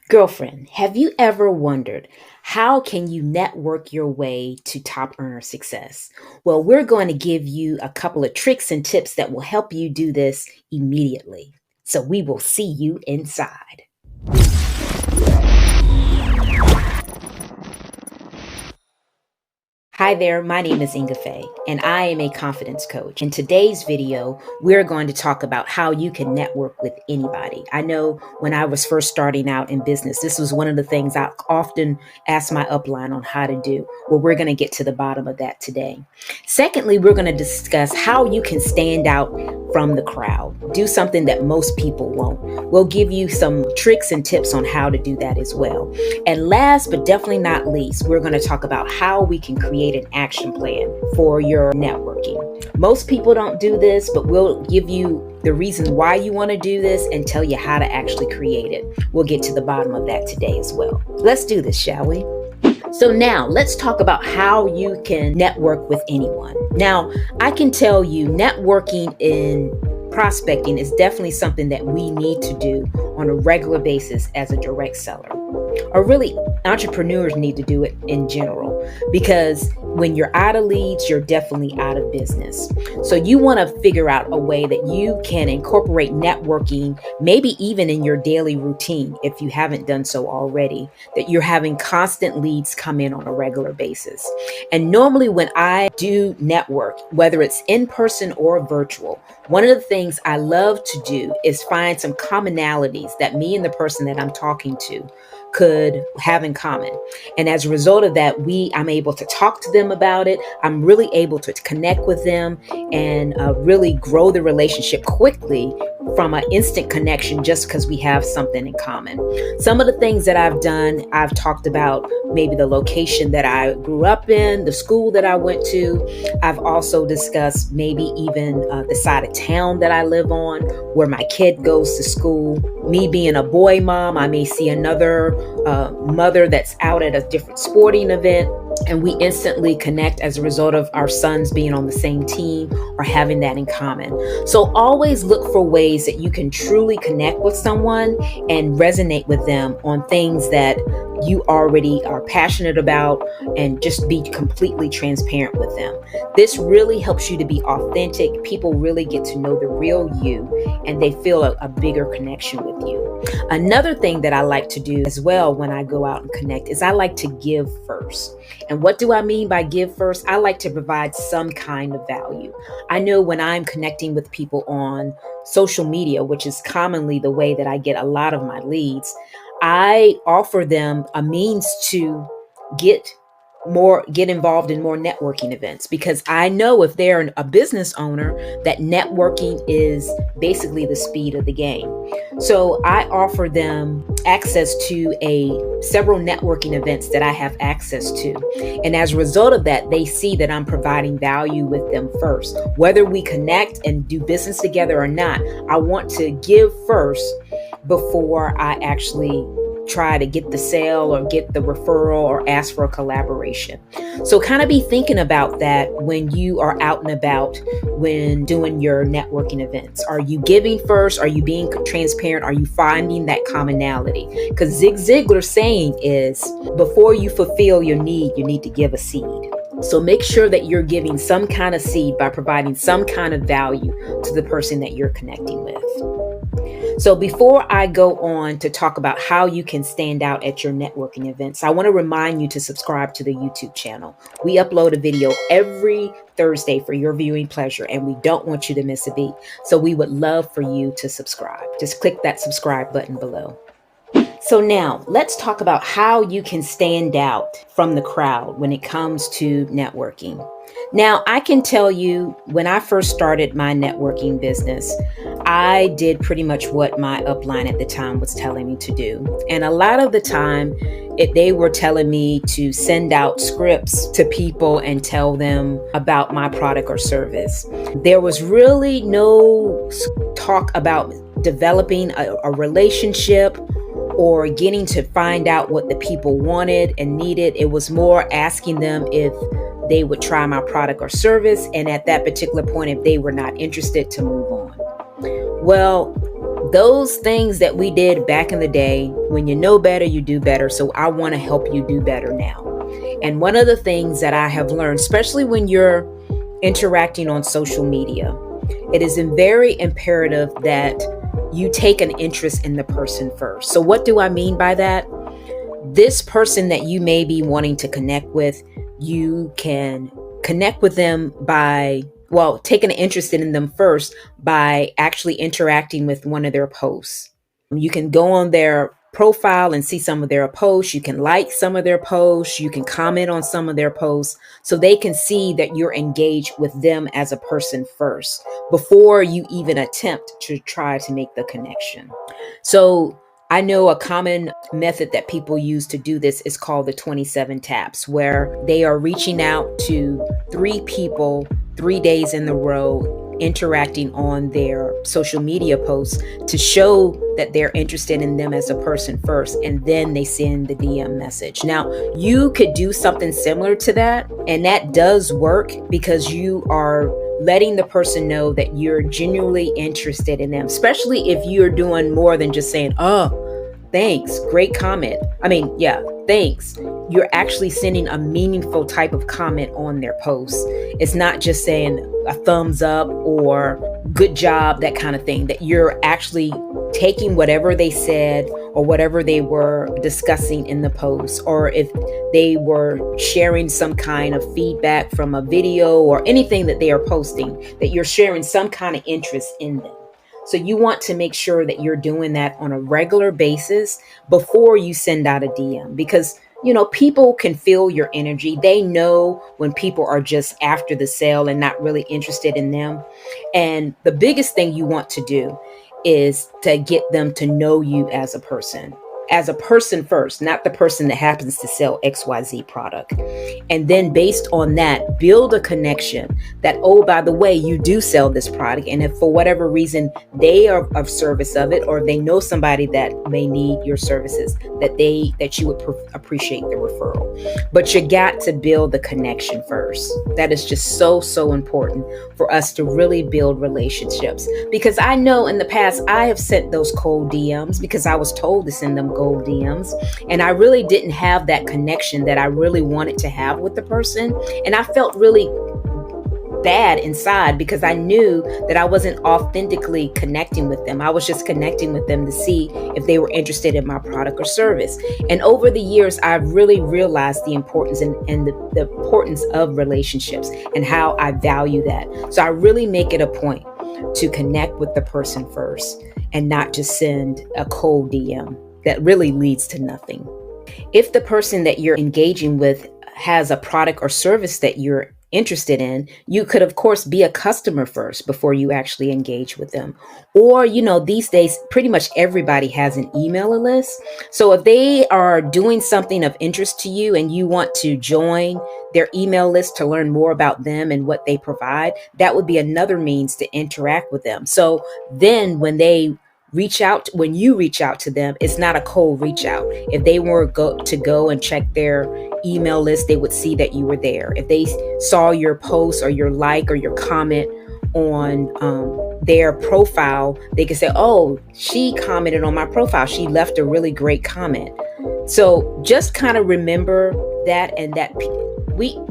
Girlfriend, have you ever wondered how can you network your way to top earner success? Well, we're going to give you a couple of tricks and tips that will help you do this immediately. So we will see you inside. Hi there, my name is Ingafay, and I am a confidence coach. In today's video, we're going to talk about how you can network with anybody. I know when I was first starting out in business, this was one of the things I often asked my upline on how to do. Well, we're going to get to the bottom of that today. Secondly, we're going to discuss how you can stand out from the crowd. Do something that most people won't. We'll give you some tricks and tips on how to do that as well. And last but definitely not least, we're going to talk about how we can create an action plan for your networking. Most people don't do this, but we'll give you the reason why you want to do this and tell you how to actually create it. We'll get to the bottom of that today as well. Let's do this, shall we? So now let's talk about how you can network with anyone. Now, I can tell you networking in prospecting is definitely something that we need to do on a regular basis as a direct seller. Or really, entrepreneurs need to do it in general, because when you're out of leads, you're definitely out of business. So you want to figure out a way that you can incorporate networking, maybe even in your daily routine, if you haven't done so already, that you're having constant leads come in on a regular basis. And normally when I do network, whether it's in person or virtual, one of the things I love to do is find some commonalities that me and the person that I'm talking to could have in common. And as a result of that, I'm able to talk to them about it. I'm really able to connect with them and really grow the relationship quickly from an instant connection just because we have something in common. Some of the things that I've done, I've talked about maybe the location that I grew up in, the school that I went to. I've also discussed maybe even the side of town that I live on, where my kid goes to school. Me being a boy mom, I may see another mother that's out at a different sporting event, and we instantly connect as a result of our sons being on the same team or having that in common. So always look for ways that you can truly connect with someone and resonate with them on things that you already are passionate about, and just be completely transparent with them. This really helps you to be authentic. People really get to know the real you, and they feel a bigger connection with you. Another thing that I like to do as well when I go out and connect is I like to give first. And what do I mean by give first? I like to provide some kind of value. I know when I'm connecting with people on social media, which is commonly the way that I get a lot of my leads, I offer them a means to get involved in more networking events, because I know if they're a business owner, that networking is basically the speed of the game. So I offer them access to several networking events that I have access to. And as a result of that, they see that I'm providing value with them first. Whether we connect and do business together or not, I want to give first before I actually try to get the sale or get the referral or ask for a collaboration. So kind of be thinking about that when you are out and about when doing your networking events. Are you giving first? Are you being transparent? Are you finding that commonality? Because Zig Ziglar's saying is, before you fulfill your need, you need to give a seed. So make sure that you're giving some kind of seed by providing some kind of value to the person that you're connecting with. So before I go on to talk about how you can stand out at your networking events, I want to remind you to subscribe to the YouTube channel. We upload a video every Thursday for your viewing pleasure, and we don't want you to miss a beat. So we would love for you to subscribe. Just click that subscribe button below. So now let's talk about how you can stand out from the crowd when it comes to networking. Now, I can tell you, when I first started my networking business, I did pretty much what my upline at the time was telling me to do. And a lot of the time, they were telling me to send out scripts to people and tell them about my product or service. There was really no talk about developing a relationship or getting to find out what the people wanted and needed. It was more asking them if they would try my product or service, and at that particular point, if they were not interested, to move on. Well, those things that we did back in the day, when you know better, you do better. So I want to help you do better now. And one of the things that I have learned, especially when you're interacting on social media, it is very imperative that you take an interest in the person first. So what do I mean by that? This person that you may be wanting to connect with, you can connect with them by, well, take an interest in them first by actually interacting with one of their posts. You can go on their profile and see some of their posts. You can like some of their posts. You can comment on some of their posts so they can see that you're engaged with them as a person first before you even attempt to try to make the connection. So I know a common method that people use to do this is called the 27 taps, where they are reaching out to 3 people 3 days in a row, interacting on their social media posts to show that they're interested in them as a person first, and then they send the DM message. Now, you could do something similar to that, and that does work because you are letting the person know that you're genuinely interested in them, especially if you're doing more than just saying, oh, thanks, great comment. Thanks. You're actually sending a meaningful type of comment on their post. It's not just saying a thumbs up or good job, that kind of thing, that you're actually taking whatever they said or whatever they were discussing in the post, or if they were sharing some kind of feedback from a video or anything that they are posting, that you're sharing some kind of interest in them. So you want to make sure that you're doing that on a regular basis before you send out a DM, because people can feel your energy. They know when people are just after the sale and not really interested in them. And the biggest thing you want to do is to get them to know you as a person first, not the person that happens to sell XYZ product. And then based on that, build a connection that, oh, by the way, you do sell this product. And if for whatever reason they are of service of it, or they know somebody that may need your services, that you would appreciate the referral. But you got to build the connection first. That is just so, so important for us to really build relationships. Because I know in the past, I have sent those cold DMs because I was told to send them gold DMs. And I really didn't have that connection that I really wanted to have with the person. And I felt really bad inside because I knew that I wasn't authentically connecting with them. I was just connecting with them to see if they were interested in my product or service. And over the years, I've really realized the importance and the importance of relationships and how I value that. So I really make it a point to connect with the person first and not just send a cold DM that really leads to nothing. If the person that you're engaging with has a product or service that you're interested in, you could, of course, be a customer first before you actually engage with them. Or, these days, pretty much everybody has an email list. So if they are doing something of interest to you and you want to join their email list to learn more about them and what they provide, that would be another means to interact with them. So then when you reach out to them, it's not a cold reach out. If they were to go and check their email list, they would see that you were there. If they saw your post or your like or your comment on their profile, they could say, oh, she commented on my profile. She left a really great comment. So just kind of remember that, and that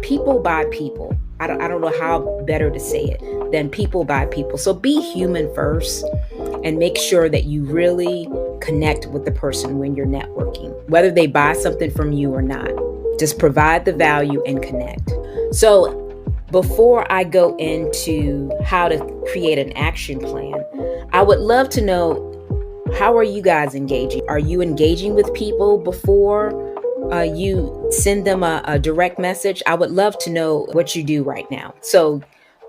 people buy people. I don't know how better to say it than people buy people. So be human first and make sure that you really connect with the person when you're networking, whether they buy something from you or not. Just provide the value and connect. So before I go into how to create an action plan, I would love to know, how are you guys engaging? Are you engaging with people before you send them a direct message? I would love to know what you do right now. So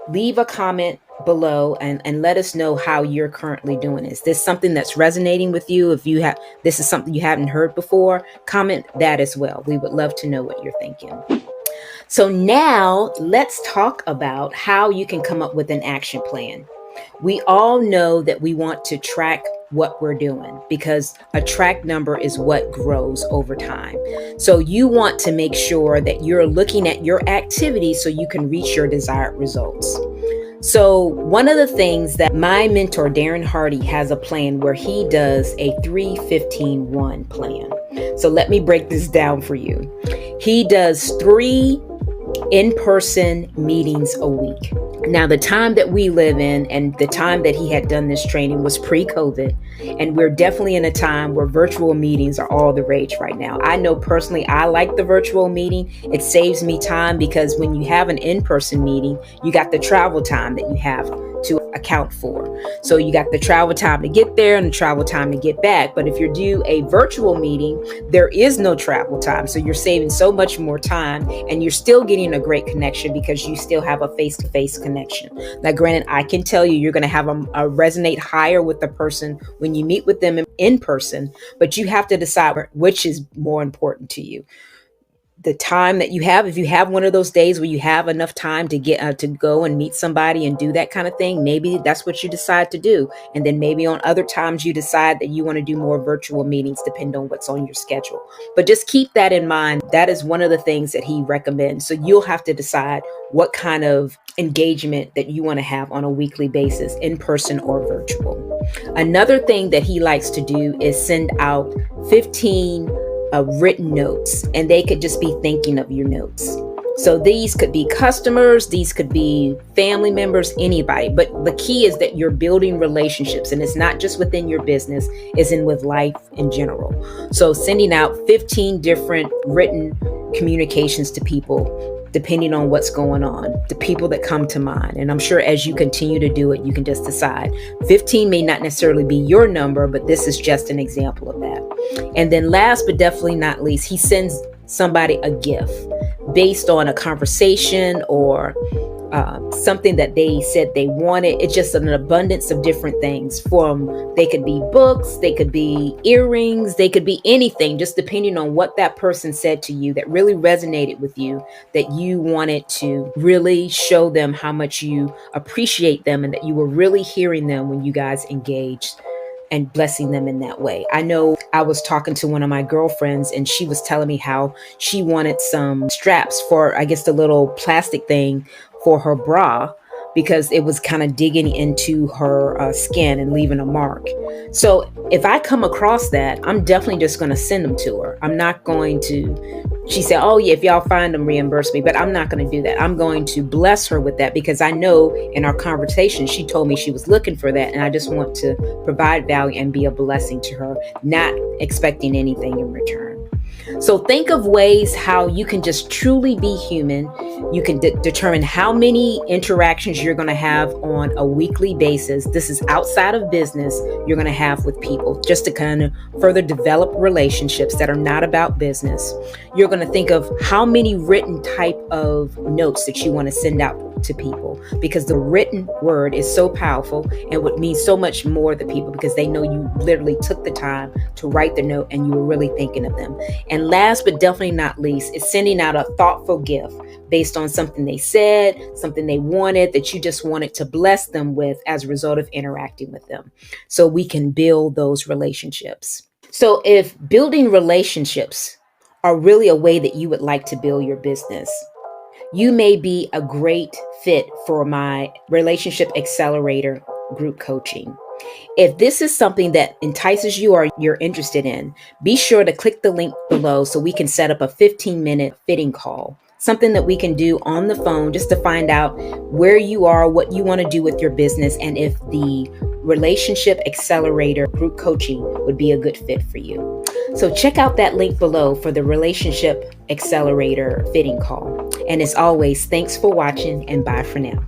leave a comment below and let us know how you're currently doing. Is this something that's resonating with you? If this is something you haven't heard before, comment that as well. We would love to know what you're thinking. So now let's talk about how you can come up with an action plan. We all know that we want to track what we're doing because a track number is what grows over time. So you want to make sure that you're looking at your activity so you can reach your desired results. So one of the things that my mentor, Darren Hardy, has a plan where he does a 3-15-1 plan. So let me break this down for you. He does 3 in-person meetings a week. Now, the time that we live in and the time that he had done this training was pre-COVID. And we're definitely in a time where virtual meetings are all the rage right now. I know personally, I like the virtual meeting. It saves me time because when you have an in-person meeting, you got the travel time that you have to account for. So you got the travel time to get there and the travel time to get back. But if you do a virtual meeting, there is no travel time. So you're saving so much more time and you're still getting a great connection because you still have a face-to-face connection. Now, granted, I can tell you, you're going to have a resonate higher with the person when you meet with them in person, but you have to decide which is more important to you. The time that you have, if you have one of those days where you have enough time to get to go and meet somebody and do that kind of thing, maybe that's what you decide to do. And then maybe on other times you decide that you want to do more virtual meetings, depending on what's on your schedule. But just keep that in mind. That is one of the things that he recommends. So you'll have to decide what kind of engagement that you want to have on a weekly basis, in person or virtual. Another thing that he likes to do is send out 15 written notes, and they could just be thinking of your notes. So these could be customers, these could be family members, anybody. But the key is that you're building relationships, and it's not just within your business, it's in with life in general. So sending out 15 different written communications to people, depending on what's going on, the people that come to mind. And I'm sure as you continue to do it, you can just decide. 15 may not necessarily be your number, but this is just an example of that. And then last but definitely not least, he sends somebody a gift based on a conversation or something that they said they wanted. It's just an abundance of different things. They could be books, they could be earrings, they could be anything, just depending on what that person said to you that really resonated with you, that you wanted to really show them how much you appreciate them and that you were really hearing them when you guys engaged and blessing them in that way. I know I was talking to one of my girlfriends and she was telling me how she wanted some straps for, I guess, the little plastic thing for her bra because it was kind of digging into her skin and leaving a mark. So if I come across that, I'm definitely just going to send them to her. I'm not going to, she said, oh yeah, if y'all find them, reimburse me, but I'm not going to do that. I'm going to bless her with that because I know in our conversation, she told me she was looking for that. And I just want to provide value and be a blessing to her, not expecting anything in return. So think of ways how you can just truly be human. You can determine how many interactions you're going to have on a weekly basis. This is outside of business you're going to have with people just to kind of further develop relationships that are not about business. You're going to think of how many written type of notes that you want to send out to people because the written word is so powerful and would mean so much more to people because they know you literally took the time to write the note and you were really thinking of them. And last but definitely not least is sending out a thoughtful gift based on something they said, something they wanted that you just wanted to bless them with as a result of interacting with them. So we can build those relationships. So if building relationships are really a way that you would like to build your business, you may be a great fit for my Relationship Accelerator group coaching. If this is something that entices you or you're interested in, be sure to click the link below so we can set up a 15-minute fitting call. Something that we can do on the phone just to find out where you are, what you want to do with your business, and if the Relationship Accelerator group coaching would be a good fit for you. So check out that link below for the Relationship Accelerator fitting call. And as always, thanks for watching and bye for now.